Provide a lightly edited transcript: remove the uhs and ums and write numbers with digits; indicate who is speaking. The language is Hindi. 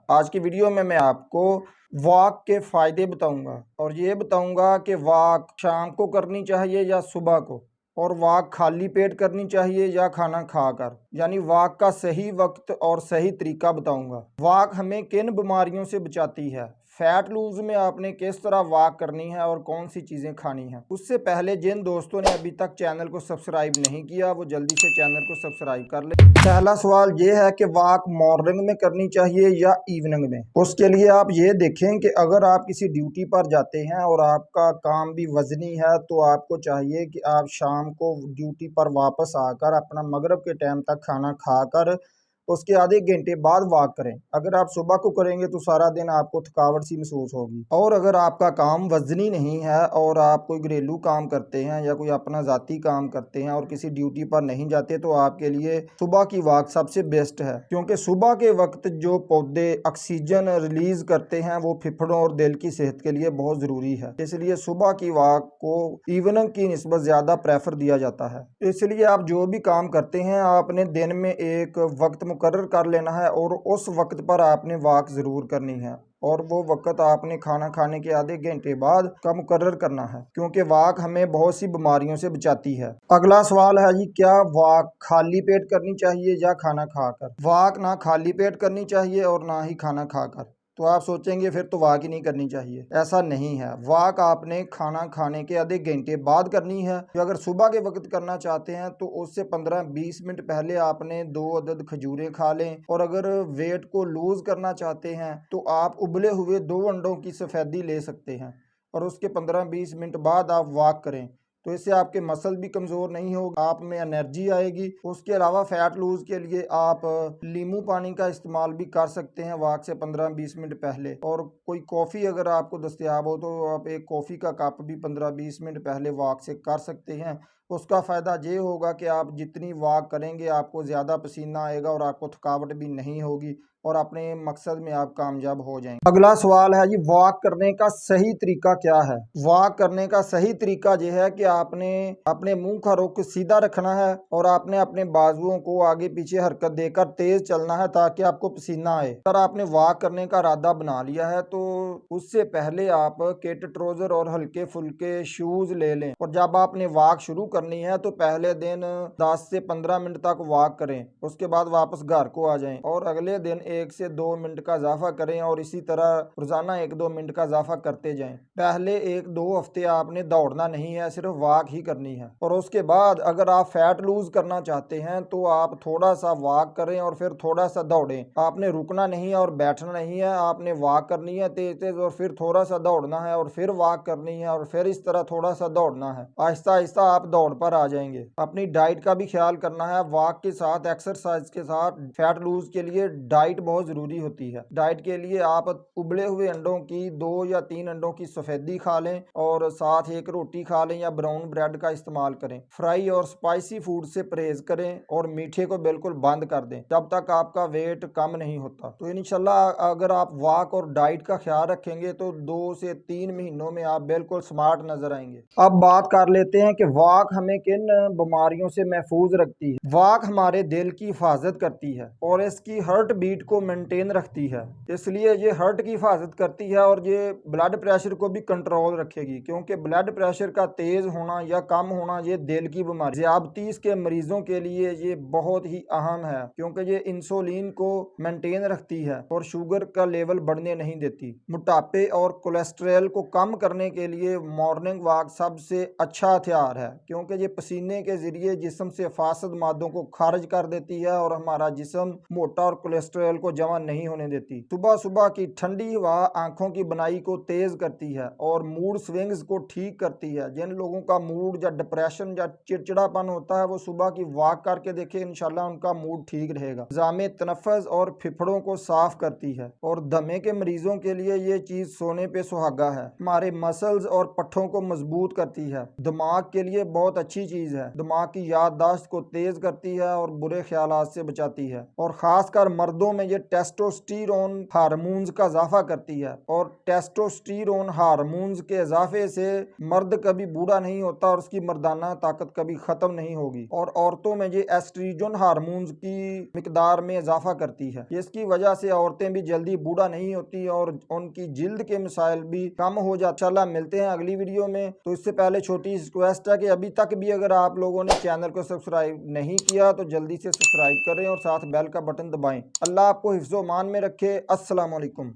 Speaker 1: आज की वीडियो में मैं आपको वॉक के फायदे बताऊंगा और ये बताऊंगा कि वॉक शाम को करनी चाहिए या सुबह को, और वॉक खाली पेट करनी चाहिए या खाना खाकर, यानी वॉक का सही वक्त और सही तरीका बताऊंगा। वॉक हमें किन बीमारियों से बचाती है, फैट लूज में आपने किस तरह वॉक करनी है और कौन सी चीज़ें खानी है। उससे पहले जिन दोस्तों ने अभी तक चैनल को सब्सक्राइब नहीं किया वो जल्दी से चैनल को सब्सक्राइब कर ले। पहला सवाल ये है कि वॉक मॉर्निंग में करनी चाहिए या इवनिंग में। उसके लिए आप ये देखें कि अगर आप किसी ड्यूटी पर जाते हैं और आपका काम भी वजनी है तो आपको चाहिए कि आप शाम को ड्यूटी पर वापस आकर अपना मगरिब के टाइम तक खाना खाकर उसके आधे घंटे बाद वॉक करें। अगर आप सुबह को करेंगे तो सारा दिन आपको थकावट सी महसूस होगी। और अगर आपका काम वजनी नहीं है और आप कोई घरेलू काम करते हैं या कोई अपना ज़ाती काम करते हैं और किसी ड्यूटी पर नहीं जाते तो आपके लिए सुबह की वॉक सबसे बेस्ट है, क्योंकि सुबह के वक्त जो पौधे ऑक्सीजन रिलीज करते हैं वो फेफड़ों और दिल की सेहत के लिए बहुत ज़रूरी है। इसलिए सुबह की वॉक को इवनिंग की निस्बत ज़्यादा प्रेफर दिया जाता है। इसलिए आप जो भी काम करते हैं आपने दिन में एक वक्त मुकर्रर कर लेना है और उस वक्त पर आपने वॉक ज़रूर करनी है, और वो वक्त आपने खाना खाने के आधे घंटे बाद का मुकर्रर करना है, क्योंकि वॉक हमें बहुत सी बीमारियों से बचाती है। अगला सवाल है जी, क्या वॉक खाली पेट करनी चाहिए या खाना खाकर। वॉक ना खाली पेट करनी चाहिए और ना ही खाना खाकर। तो आप सोचेंगे फिर तो वॉक ही नहीं करनी चाहिए। ऐसा नहीं है, वॉक आपने खाना खाने के आधे घंटे बाद करनी है। तो अगर सुबह के वक्त करना चाहते हैं तो उससे 15-20 मिनट पहले आपने 2 अदद खजूरें खा लें, और अगर वेट को लूज करना चाहते हैं तो आप उबले हुए 2 अंडों की सफ़ेदी ले सकते हैं और उसके 15-20 मिनट बाद आप वॉक करें। तो इससे आपके मसल भी कमज़ोर नहीं होगा, आप में एनर्जी आएगी। उसके अलावा फ़ैट लूज़ के लिए आप नींबू पानी का इस्तेमाल भी कर सकते हैं वॉक से 15-20 मिनट पहले। और कोई कॉफ़ी अगर आपको दस्तयाब हो तो आप एक कॉफ़ी का कप भी 15-20 मिनट पहले वॉक से कर सकते हैं। उसका फ़ायदा ये होगा कि आप जितनी वॉक करेंगे आपको ज़्यादा पसीना आएगा और आपको थकावट भी नहीं होगी और अपने मकसद में आप कामयाब हो जाएंगे। अगला सवाल है जी, वॉक करने का सही तरीका क्या है। वॉक करने का सही तरीका यह है कि आपने अपने मुंह का रुख सीधा रखना है और आपने अपने बाजुओं को आगे पीछे हरकत देकर तेज चलना है ताकि आपको पसीना आए। अगर आपने वॉक करने का इरादा बना लिया है तो उससे पहले आप किट ट्राउजर और हल्के फुल्के शूज ले लें, और जब आपने वॉक शुरू करनी है तो पहले दिन 10 से 15 मिनट तक वॉक करें, उसके बाद वापस घर को आ जाएं और अगले दिन 1 से 2 मिनट का इजाफा करें और इसी तरह रोजाना 1-2 मिनट का इजाफा करते जाएं। पहले 1-2 हफ्ते आपने दौड़ना नहीं है, सिर्फ वॉक ही करनी है। और उसके बाद अगर आप फैट लूज करना चाहते हैं तो आप थोड़ा सा वॉक करें और फिर थोड़ा सा दौड़ें। आपने रुकना नहीं है और बैठना नहीं है, आपने वॉक करनी है तेज तेज और फिर थोड़ा सा दौड़ना है और फिर वॉक करनी है और फिर इस तरह थोड़ा सा दौड़ना है। आहिस्ता आहिस्ता आप दौड़ पर आ जाएंगे। अपनी डाइट का भी ख्याल करना है। वॉक के साथ एक्सरसाइज के साथ फैट लूज के लिए डाइट बहुत जरूरी होती है। डाइट के लिए आप उबले हुए अंडों की 2 या 3 अंडों की सफेदी खा लें और साथ एक रोटी खा लें या ब्राउन ब्रेड का इस्तेमाल करें। फ्राई और स्पाइसी फूड से परहेज करें और मीठे को बिल्कुल बंद कर दें जब तक आपका वेट कम नहीं होता। तो इंशाल्लाह अगर आप वॉक और डाइट का ख्याल रखेंगे तो 2 से 3 महीनों में आप बिल्कुल स्मार्ट नजर आएंगे। अब बात कर लेते हैं कि वॉक हमें किन बीमारियों से महफूज रखती है। वॉक हमारे दिल की हिफाजत करती है और इसकी हार्ट बीट को मेंटेन रखती है, इसलिए ये हार्ट की हिफाजत करती है और ये ब्लड प्रेशर को भी कंट्रोल रखेगी, क्योंकि ब्लड प्रेशर का तेज होना या कम होना ये दिल की बीमारी। ज़ियादतीस के मरीजों के लिए ये बहुत ही अहम है, क्योंकि ये इंसुलिन को मेंटेन रखती है और शुगर का लेवल बढ़ने नहीं देती। मोटापे और कोलेस्ट्रॉल को कम करने के लिए मॉर्निंग वॉक सबसे अच्छा हथियार है, क्योंकि ये पसीने के जरिए जिस्म से फासद मादों को खारिज कर देती है और हमारा जिस्म मोटा और कोलेस्ट्रॉल को जमा नहीं होने देती। सुबह सुबह की ठंडी हवा आंखों की बनाई को तेज करती है और मूड स्विंग्स को ठीक करती है। जिन लोगों का मूड या डिप्रेशन या चिड़चिड़ापन होता है वो सुबह की वॉक करके देखे, इंशाल्लाह उनका मूड ठीक रहेगा। निज़ामे तनफ़्फ़ुस और फेफड़ों को साफ करती है और दमे के मरीजों के लिए ये ये चीज सोने पे सुहागा है। हमारे मसल्स और पट्ठों को मजबूत करती है। दिमाग के लिए बहुत अच्छी चीज है। दिमाग की याददाश्त को तेज करती है और बुरे ख्यालात से बचाती है। और खासकर मर्दों में ये टेस्टोस्टेरोन हार्मोन्स का इजाफा करती है। और टेस्टोस्टेरोन हार्मोन्स के इजाफे से मर्द कभी बूढ़ा नहीं होता और उसकी मर्दाना ताकत कभी खत्म नहीं होगी। और औरतों में ये एस्ट्रोजन हार्मोन्स की मिकदार में इजाफा करती है। इसकी वजह से औरतें भी जल्दी बूढ़ा नहीं होती और उनकी जिल्द के मसाइल भी कम हो जाते। इंशाल्लाह मिलते हैं अगली वीडियो में। तो इससे पहले छोटी रिक्वेस्ट है कि अभी तक भी अगर आप लोगों ने चैनल को सब्सक्राइब नहीं किया तो जल्दी से सब्सक्राइब करें और साथ बेल का बटन दबाएं। अल्लाह आपको हिफ्ज़ो मान में रखे। अस्सलाम वालेकुम।